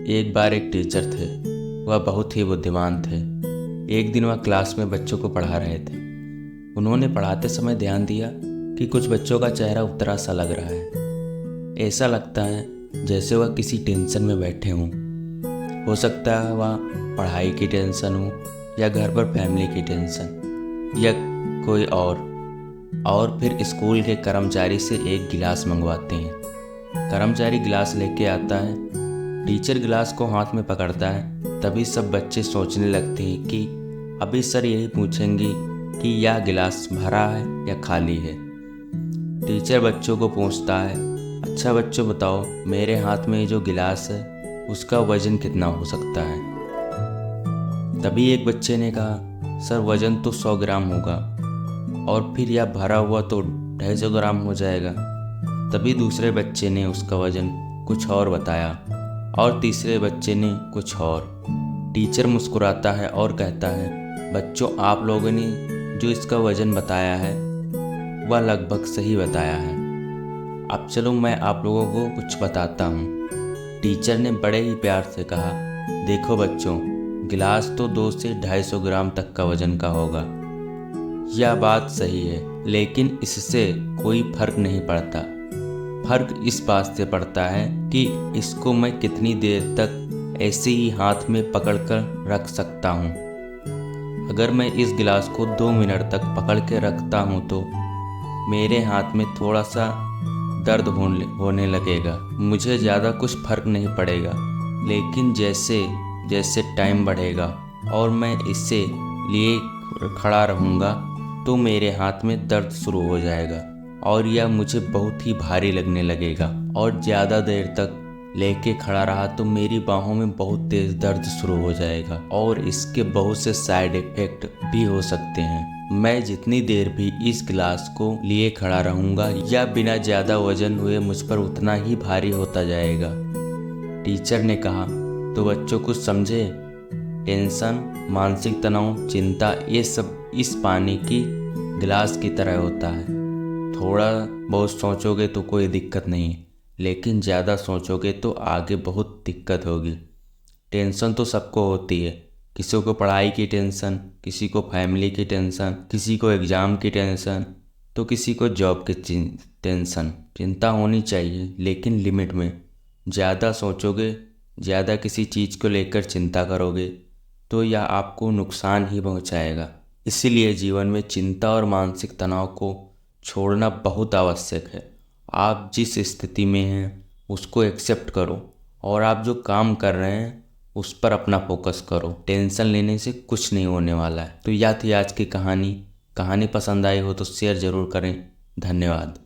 एक बार एक टीचर थे। वह बहुत ही बुद्धिमान थे। एक दिन वह क्लास में बच्चों को पढ़ा रहे थे। उन्होंने पढ़ाते समय ध्यान दिया कि कुछ बच्चों का चेहरा उतरा सा लग रहा है। ऐसा लगता है जैसे वह किसी टेंशन में बैठे हों। हो सकता है वह पढ़ाई की टेंशन हो, या घर पर फैमिली की टेंशन, या कोई और फिर स्कूल के कर्मचारी से एक गिलास मंगवाते हैं। कर्मचारी गिलास लेके आता है। टीचर गिलास को हाथ में पकड़ता है। तभी सब बच्चे सोचने लगते हैं कि अभी सर यही पूछेंगे कि यह गिलास भरा है या खाली है। टीचर बच्चों को पूछता है, अच्छा बच्चों बताओ, मेरे हाथ में जो गिलास है उसका वजन कितना हो सकता है। तभी एक बच्चे ने कहा, सर वजन तो 100 ग्राम होगा, और फिर यह भरा हुआ तो 250 ग्राम हो जाएगा। तभी दूसरे बच्चे ने उसका वजन कुछ और बताया, और तीसरे बच्चे ने कुछ और। टीचर मुस्कुराता है और कहता है, बच्चों आप लोगों ने जो इसका वजन बताया है वह लगभग सही बताया है। अब चलो मैं आप लोगों को कुछ बताता हूँ। टीचर ने बड़े ही प्यार से कहा, देखो बच्चों, गिलास तो 2 से 250 ग्राम तक का वजन का होगा। यह बात सही है, लेकिन इससे कोई फर्क नहीं पड़ता। फर्क इस बात से पड़ता है कि इसको मैं कितनी देर तक ऐसे ही हाथ में पकड़कर रख सकता हूँ। अगर मैं इस गिलास को 2 मिनट तक पकड़ के रखता हूँ तो मेरे हाथ में थोड़ा सा दर्द होने लगेगा। मुझे ज़्यादा कुछ फर्क नहीं पड़ेगा, लेकिन जैसे जैसे टाइम बढ़ेगा और मैं इससे लिए खड़ा रहूँगा तो मेरे हाथ में दर्द शुरू हो जाएगा, और यह मुझे बहुत ही भारी लगने लगेगा। और ज़्यादा देर तक लेके खड़ा रहा तो मेरी बाहों में बहुत तेज़ दर्द शुरू हो जाएगा, और इसके बहुत से साइड इफ़ेक्ट भी हो सकते हैं। मैं जितनी देर भी इस गिलास को लिए खड़ा रहूँगा या बिना ज़्यादा वजन हुए मुझ पर उतना ही भारी होता जाएगा। टीचर ने कहा, तो बच्चों कुछ समझे? टेंशन, मानसिक तनाव, चिंता, ये सब इस पानी की गिलास की तरह होता है। थोड़ा बहुत सोचोगे तो कोई दिक्कत नहीं, लेकिन ज़्यादा सोचोगे तो आगे बहुत दिक्कत होगी। टेंशन तो सबको होती है। किसी को पढ़ाई की टेंशन, किसी को फैमिली की टेंशन, किसी को एग्ज़ाम की टेंशन, तो किसी को जॉब की टेंशन। चिंता होनी चाहिए, लेकिन लिमिट में। ज़्यादा सोचोगे, ज़्यादा किसी चीज़ को लेकर चिंता करोगे तो यह आपको नुकसान ही पहुंचाएगा। इसीलिए जीवन में चिंता और मानसिक तनाव को छोड़ना बहुत आवश्यक है। आप जिस स्थिति में हैं उसको एक्सेप्ट करो, और आप जो काम कर रहे हैं उस पर अपना फोकस करो। टेंशन लेने से कुछ नहीं होने वाला है। तो यह थी आज की कहानी। कहानी पसंद आई हो तो शेयर ज़रूर करें। धन्यवाद।